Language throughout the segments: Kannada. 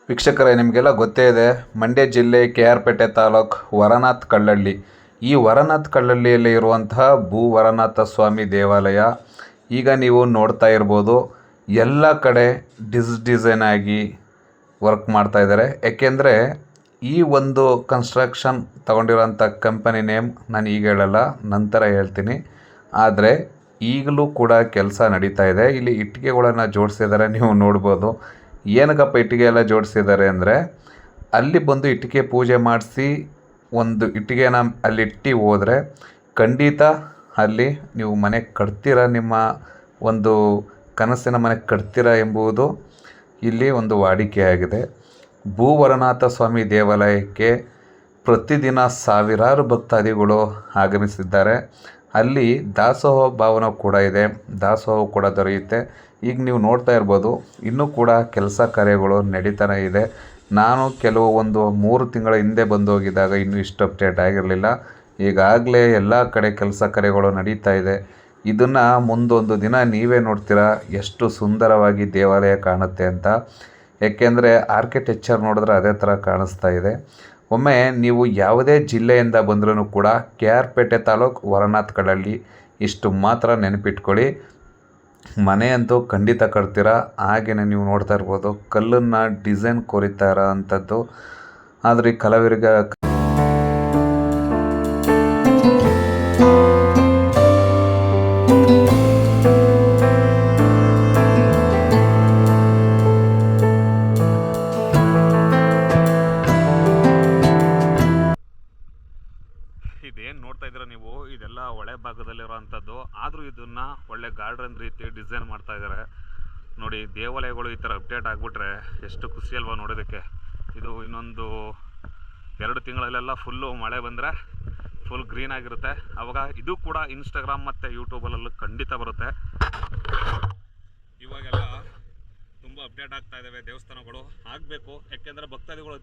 ವೀಕ್ಷಕರೇ, ನಿಮಗೆಲ್ಲ ಗೊತ್ತೇ ಇದೆ, ಮಂಡ್ಯ ಜಿಲ್ಲೆ KR ಪೇಟೆ ತಾಲೂಕು ವರನಾಥ್ ಕಳ್ಳಳ್ಳಿ. ಈ ವರನಾಥ್ ಕಳ್ಳಳ್ಳಿಯಲ್ಲಿ ಇರುವಂತಹ ಭೂ ವರನಾಥ ಸ್ವಾಮಿ ದೇವಾಲಯ ಈಗ ನೀವು ನೋಡ್ತಾ ಇರ್ಬೋದು. ಎಲ್ಲ ಕಡೆ ಡಿಸೈನ್ ಆಗಿ ವರ್ಕ್ ಮಾಡ್ತಾ ಇದ್ದಾರೆ. ಯಾಕೆಂದರೆ ಈ ಒಂದು ಕನ್ಸ್ಟ್ರಕ್ಷನ್ ತಗೊಂಡಿರೋಂಥ ಕಂಪನಿ ನೇಮ್ ನಾನು ಈಗ ಹೇಳಲ್ಲ, ನಂತರ ಹೇಳ್ತೀನಿ. ಆದರೆ ಈಗಲೂ ಕೂಡ ಕೆಲಸ ನಡೀತಾ ಇದೆ. ಇಲ್ಲಿ ಇಟ್ಟಿಗೆಗಳನ್ನು ಜೋಡಿಸಿದ್ದಾರೆ, ನೀವು ನೋಡ್ಬೋದು. ಏನಕ್ಕಪ್ಪ ಇಟ್ಟಿಗೆ ಎಲ್ಲ ಜೋಡಿಸಿದ್ದಾರೆ ಅಂದರೆ, ಅಲ್ಲಿ ಬಂದು ಇಟ್ಟಿಗೆ ಪೂಜೆ ಮಾಡಿಸಿ ಒಂದು ಇಟ್ಟಿಗೆನ ಅಲ್ಲಿಟ್ಟು ಹೋದರೆ ಖಂಡಿತ ಅಲ್ಲಿ ನೀವು ಮನೆ ಕಟ್ತೀರ, ನಿಮ್ಮ ಒಂದು ಕನಸಿನ ಮನೆ ಕಟ್ತೀರ ಎಂಬುದು ಇಲ್ಲಿ ಒಂದು ವಾಡಿಕೆಯಾಗಿದೆ. ಭೂವರನಾಥ ಸ್ವಾಮಿ ದೇವಾಲಯಕ್ಕೆ ಪ್ರತಿದಿನ ಸಾವಿರಾರು ಭಕ್ತಾದಿಗಳು ಆಗಮಿಸಿದ್ದಾರೆ. ಅಲ್ಲಿ ದಾಸೋಹ ಭವನ ಕೂಡ ಇದೆ, ದಾಸೋಹ ಕೂಡ ದೊರೆಯುತ್ತೆ. ಈಗ ನೀವು ನೋಡ್ತಾ ಇರ್ಬೋದು, ಇನ್ನೂ ಕೂಡ ಕೆಲಸ ಕಾರ್ಯಗಳು ನಡೀತಾನೆ ಇದೆ. ನಾನು ಒಂದು 3 ತಿಂಗಳ ಹಿಂದೆ ಬಂದು ಹೋಗಿದ್ದಾಗ ಇನ್ನೂ ಇಷ್ಟು ಅಪ್ಡೇಟ್ ಆಗಿರಲಿಲ್ಲ. ಈಗಾಗಲೇ ಎಲ್ಲ ಕಡೆ ಕೆಲಸ ಕಾರ್ಯಗಳು ನಡೀತಾ ಇದೆ. ಇದನ್ನು ಮುಂದೊಂದು ದಿನ ನೀವೇ ನೋಡ್ತೀರಾ ಎಷ್ಟು ಸುಂದರವಾಗಿ ದೇವಾಲಯ ಕಾಣುತ್ತೆ ಅಂತ. ಏಕೆಂದರೆ ಆರ್ಕಿಟೆಕ್ಚರ್ ನೋಡಿದ್ರೆ ಅದೇ ಥರ ಕಾಣಿಸ್ತಾ ಇದೆ. ಒಮ್ಮೆ ನೀವು ಯಾವುದೇ ಜಿಲ್ಲೆಯಿಂದ ಬಂದ್ರೂ ಕೂಡ KR ಪೇಟೆ ತಾಲೂಕು ವರನಾಥ್ ಕಳ್ಳಳ್ಳಿ ಇಷ್ಟು ಮಾತ್ರ ನೆನಪಿಟ್ಕೊಳ್ಳಿ. ಮನೆ ಅಂತೂ ಖಂಡಿತ ಕಟ್ತೀರಾ. ಹಾಗೆಯೇ ನೀವು ನೋಡ್ತಾ ಇರ್ಬೋದು, ಕಲ್ಲನ್ನು ಡಿಸೈನ್ ಕೊರಿತಾ ಇರೋ ಅಂಥದ್ದು. ಆದರೆ ಈ ಕಲಾವಿದರಿಗೆ ಇದೇನು ನೋಡ್ತಾ ಇದ್ದೀರಾ ನೀವು, ಇದೆಲ್ಲ ಹೊಳೆ ಭಾಗದಲ್ಲಿರೋವಂಥದ್ದು. ಆದರೂ ಇದನ್ನು ಒಳ್ಳೆ ಗಾರ್ಡನ್ ರೀತಿ ಡಿಸೈನ್ ಮಾಡ್ತಾ ಇದ್ದಾರೆ ನೋಡಿ. ದೇವಾಲಯಗಳು ಈ ಥರ ಅಪ್ಡೇಟ್ ಆಗಿಬಿಟ್ರೆ ಎಷ್ಟು ಖುಷಿ ಅಲ್ವಾ ನೋಡೋದಕ್ಕೆ. ಇದು ಇನ್ನೊಂದು 2 ತಿಂಗಳಲ್ಲೆಲ್ಲ ಫುಲ್ಲು ಮಳೆ ಬಂದರೆ ಫುಲ್ ಗ್ರೀನ್ ಆಗಿರುತ್ತೆ. ಆವಾಗ ಇದು ಕೂಡ ಇನ್ಸ್ಟಾಗ್ರಾಮ್ ಮತ್ತು ಯೂಟ್ಯೂಬಲ್ಲೂ ಖಂಡಿತ ಬರುತ್ತೆ. ಇವಾಗೆಲ್ಲ ತುಂಬ ಅಪ್ಡೇಟ್ ಆಗ್ತಾ ಇದ್ದಾವೆ ದೇವಸ್ಥಾನಗಳು, ಆಗಬೇಕು. ಯಾಕೆಂದರೆ ಭಕ್ತಾದಿಗಳು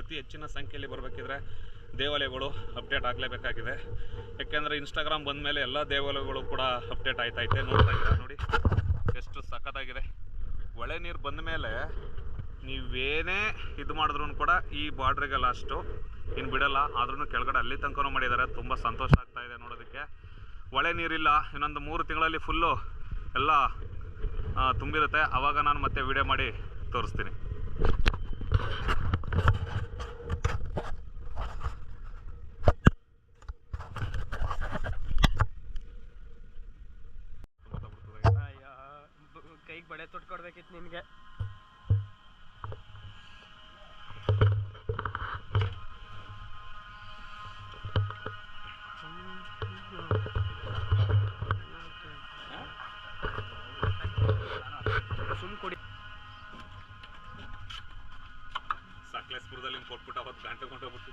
ಅತಿ ಹೆಚ್ಚಿನ ಸಂಖ್ಯೆಯಲ್ಲಿ ಬರಬೇಕಿದ್ರೆ ದೇವಾಲಯಗಳು ಅಪ್ಡೇಟ್ ಆಗಲೇಬೇಕಾಗಿದೆ. ಯಾಕೆಂದರೆ ಇನ್ಸ್ಟಾಗ್ರಾಮ್ ಬಂದ ಮೇಲೆ ಎಲ್ಲ ದೇವಾಲಯಗಳು ಕೂಡ ಅಪ್ಡೇಟ್ ಆಯ್ತೈತೆ. ನೋಡ್ತಾ ಇದ್ದೀರಾ ನೋಡಿ ಎಷ್ಟು ಸಖತ್ತಾಗಿದೆ. ಹೊಳೆ ನೀರು ಬಂದ ಮೇಲೆ ನೀವೇನೇ ಇದು ಮಾಡಿದ್ರೂ ಕೂಡ ಈ ಬಾರ್ಡ್ರಿಗೆ ಲಾಸ್ಟು ಇನ್ನು ಬಿಡಲ್ಲ. ಆದ್ರೂ ಕೆಳಗಡೆ ಅಲ್ಲಿ ತನಕನೂ ಮಾಡಿದ್ದಾರೆ. ತುಂಬ ಸಂತೋಷ ಆಗ್ತಾ ಇದೆ ನೋಡೋದಕ್ಕೆ. ಹೊಳೆ ನೀರಿಲ್ಲ, ಇನ್ನೊಂದು 3 ತಿಂಗಳಲ್ಲಿ ಫುಲ್ಲು ಎಲ್ಲ ತುಂಬಿರುತ್ತೆ. ಆವಾಗ ನಾನು ಮತ್ತೆ ವಿಡಿಯೋ ಮಾಡಿ ತೋರಿಸ್ತೀನಿ. ಕೈಗೆ ಬಳೆ ತೊಟ್ಕೊಡ್ಬೇಕಿತ್ತು ನಿನಗೆ. ಸುಮ್ಮನೆ ಕೊಡಿ. ಸಕಲೇಶ್ಪುರದಲ್ಲಿ ಕೊಟ್ಬಿಟ್ಟು ಅವತ್ತು ಗಂಟೆ ಕೊಂಡೋಗ್ಬಿಟ್ಟು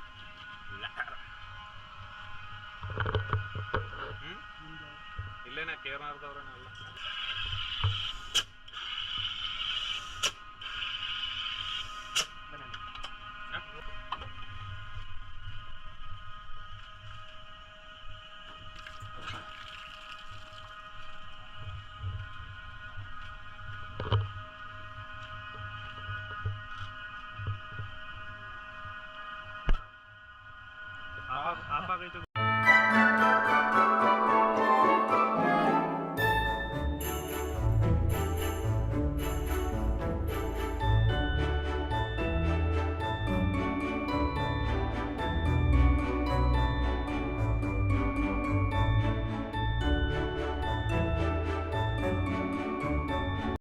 ಇಲ್ಲೇನ ಕೇರಳದವ್ರನ್ನೆಲ್ಲ